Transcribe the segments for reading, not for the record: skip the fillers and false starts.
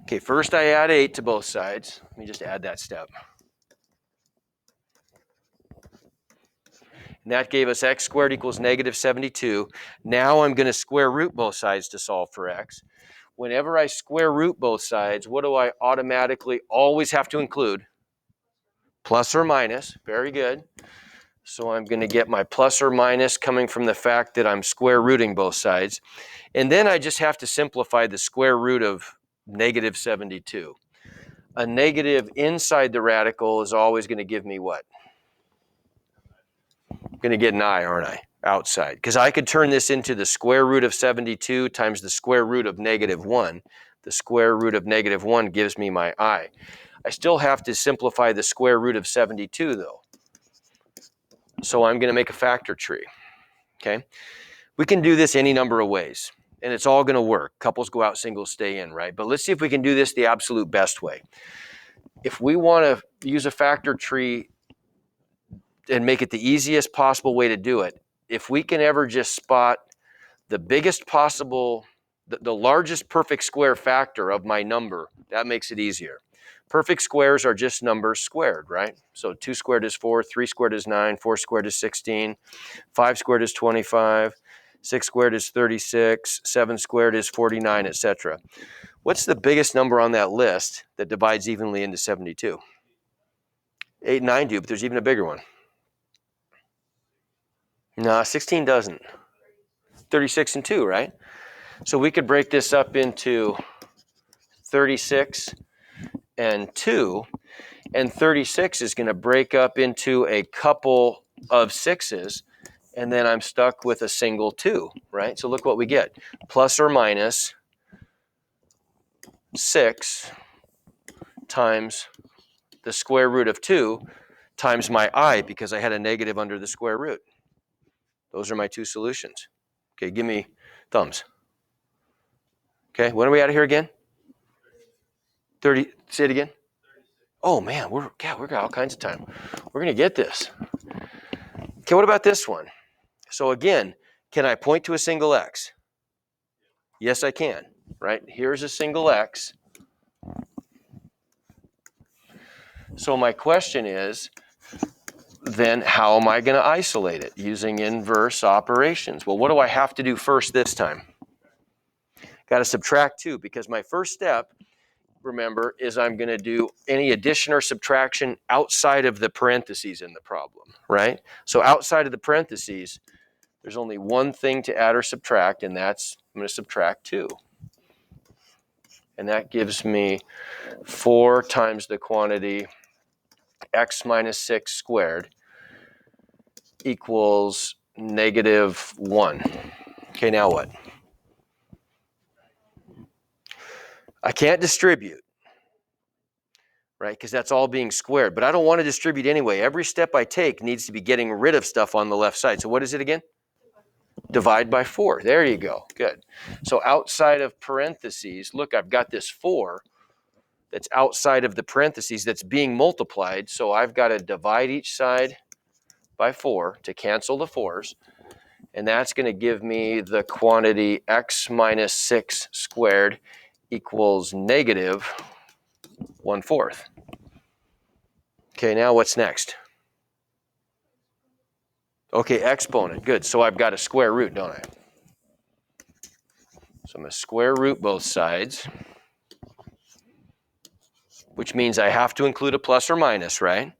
Okay, first I add 8 to both sides. Let me just add that step. And that gave us x squared equals negative 72. Now I'm going to square root both sides to solve for x. Whenever I square root both sides, what do I automatically always have to include? Plus or minus. Very good. So I'm going to get my plus or minus coming from the fact that I'm square rooting both sides. And then I just have to simplify the square root of negative 72. A negative inside the radical is always going to give me what? I'm going to get an I, aren't I? Outside. Because I could turn this into the square root of 72 times the square root of negative 1. The square root of negative 1 gives me my I. I still have to simplify the square root of 72, though. So I'm going to make a factor tree. Okay? We can do this any number of ways, and it's all going to work. Couples go out, singles stay in, right? But let's see if we can do this the absolute best way. If we want to use a factor tree and make it the easiest possible way to do it, if we can ever just spot the biggest possible, the largest perfect square factor of my number, that makes it easier. Perfect squares are just numbers squared, right? So 2 squared is 4, 3 squared is 9, 4 squared is 16, 5 squared is 25, 6 squared is 36, 7 squared is 49, etc. What's the biggest number on that list that divides evenly into 72? 8 and 9 do, but there's even a bigger one. No, 16 doesn't. 36 and 2, right? So we could break this up into 36 and 2, and 36 is going to break up into a couple of 6s, and then I'm stuck with a single 2, right? So look what we get. Plus or minus 6 times the square root of 2 times my I, because I had a negative under the square root. Those are my two solutions. Okay, give me thumbs. Okay, when are we out of here again? 30, say it again. Oh man, we're got all kinds of time. We're gonna get this. Okay, what about this one? So again, can I point to a single x? Yes, I can, right? Here's a single x. So my question is, then how am I going to isolate it? Using inverse operations. Well, what do I have to do first this time? Got to subtract 2, because my first step, remember, is I'm going to do any addition or subtraction outside of the parentheses in the problem, right? So outside of the parentheses, there's only one thing to add or subtract, and that's, I'm going to subtract 2. And that gives me 4 times the quantity x minus 6 squared equals negative 1. Okay, now what? I can't distribute, right? Because that's all being squared. But I don't want to distribute anyway. Every step I take needs to be getting rid of stuff on the left side. So what is it again? Divide by 4. There you go. Good. So outside of parentheses, look, I've got this 4 that's outside of the parentheses that's being multiplied. So I've got to divide each side by 4 to cancel the 4s. And that's going to give me the quantity x minus 6 squared equals negative 1/4. Okay, now what's next? Okay, exponent. Good. So I've got a square root, don't I? So I'm going to square root both sides, which means I have to include a plus or minus, right?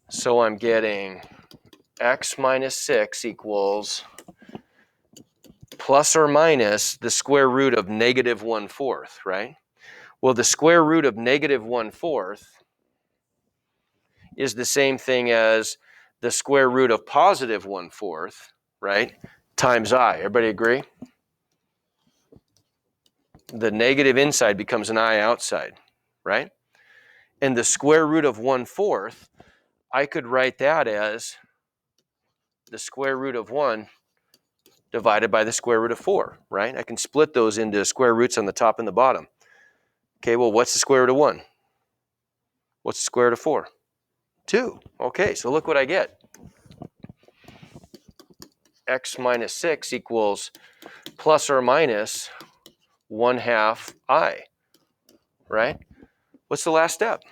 So I'm getting x minus 6 equals plus or minus the square root of negative 1/4, right? Well, the square root of negative 1/4 is the same thing as the square root of positive 1/4, right? Times I. Everybody agree? The negative inside becomes an I outside, right? And the square root of 1/4, I could write that as the square root of 1 divided by the square root of 4, right? I can split those into square roots on the top and the bottom. Okay, well, what's the square root of 1? What's the square root of 4? 2. Okay, so look what I get. X minus 6 equals plus or minus 1/2 I. right? What's the last step?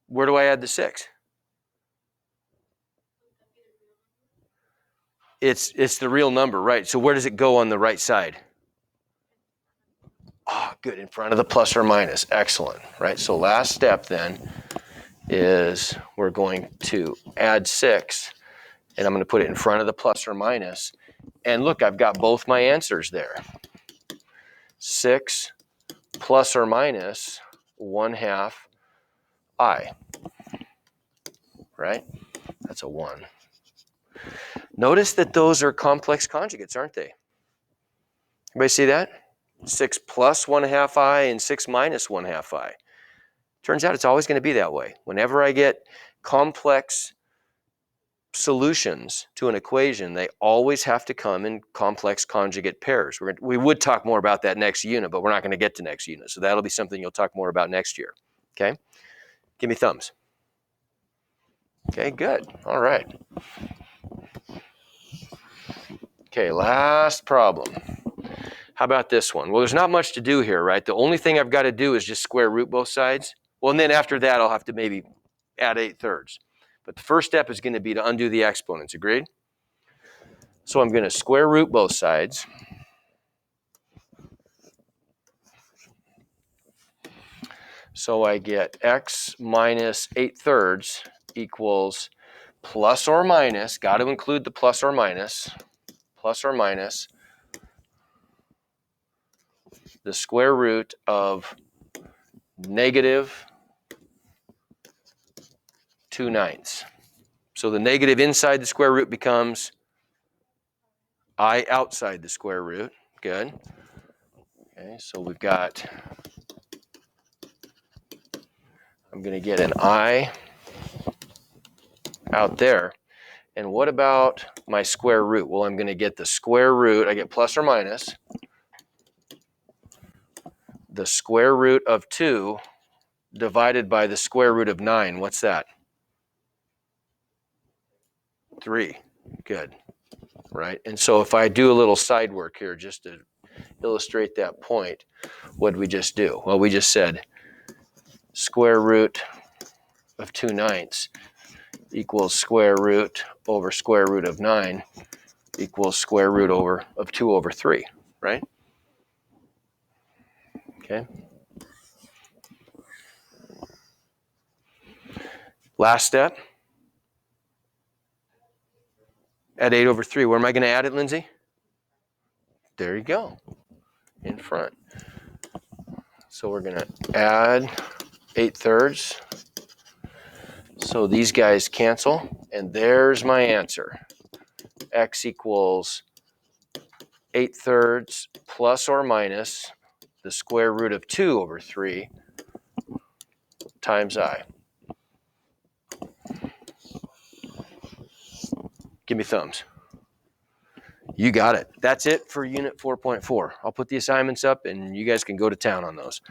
Where do I add the 6? It's the real number, right? So where does it go on the right side? Oh, good, in front of the plus or minus. Excellent, right? So last step then is we're going to add 6, and I'm going to put it in front of the plus or minus. And look, I've got both my answers there. 6 plus or minus 1/2 I, right? That's a 1. Notice that those are complex conjugates, aren't they? Everybody see that? 6 plus 1/2 I and 6 minus 1/2 I. Turns out it's always going to be that way. Whenever I get complex solutions to an equation, they always have to come in complex conjugate pairs. We would talk more about that next unit, but we're not going to get to next unit. So that'll be something you'll talk more about next year. Okay? Give me thumbs. Okay, good. All right. Okay, last problem. How about this one? Well, there's not much to do here, right? The only thing I've got to do is just square root both sides. Well, and then after that, I'll have to maybe add 8/3. But the first step is going to be to undo the exponents. Agreed? So I'm going to square root both sides. So I get x minus 8/3 equals plus or minus, got to include the plus or minus the square root of negative 2/9. So the negative inside the square root becomes I outside the square root. Good. Okay, so we've got, I'm going to get an I out there. And what about my square root? Well, I'm going to get the square root. I get plus or minus the square root of 2 divided by the square root of 9. What's that? 3. Good. Right? And so if I do a little side work here just to illustrate that point, what did we just do? Well, we just said square root of 2/9 equals square root over square root of 9 equals square root of 2 over 3, right? Okay. Last step. Add 8 over 3. Where am I going to add it, Lindsay? There you go. In front. So we're going to add 8/3. So these guys cancel. And there's my answer. X equals 8/3 plus or minus the square root of 2 over 3 times I. Give me thumbs. You got it. That's it for Unit 4.4. I'll put the assignments up and you guys can go to town on those.